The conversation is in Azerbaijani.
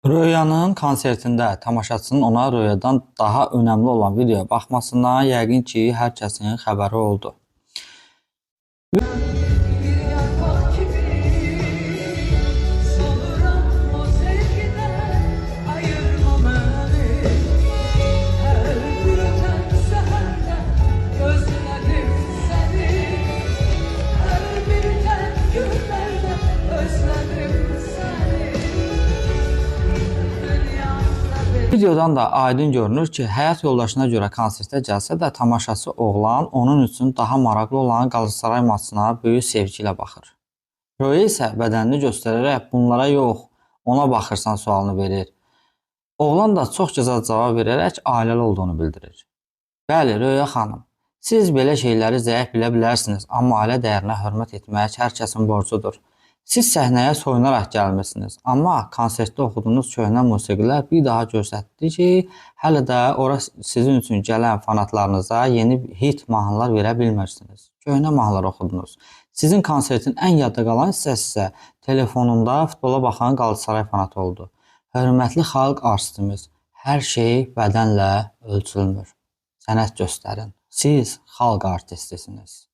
Röyanın konsertində tamaşaçının ona Röyadan daha önəmli olan videoya baxmasına yəqin ki, hər kəsin xəbəri oldu. Videodan da aydın görünür ki, həyat yoldaşına görə konsertə gəlsə də tamaşaçı oğlan onun üçün daha maraqlı olan Qalatasaray maçına böyük sevgi ilə baxır. Röya isə bədənini göstərərək bunlara yox, ona baxırsan sualını verir. Oğlan da çox gözəl cavab verərək ailəli olduğunu bildirir. Bəli, Röya xanım, siz belə şeyləri zəif bilə bilərsiniz, amma ailə dəyərinə hörmət etmək hər kəsin borcudur. Siz səhnəyə soyunaraq gəlmişsiniz, amma konsertdə oxuduğunuz köhnə musiqilər bir daha göstərdi ki, hələ də ora sizin üçün gələn fanatlarınıza yeni hit mahnılar verə bilmirsiniz. Köhnə mahnılar oxudunuz. Sizin konsertin ən yadda qalan hissəsi isə telefonunda futbola baxan Qalatasaray fanatı oldu. Hörmətli xalq artistimiz, hər şey bədənlə ölçülmür. Sənət göstərin. Siz xalq artistisiniz.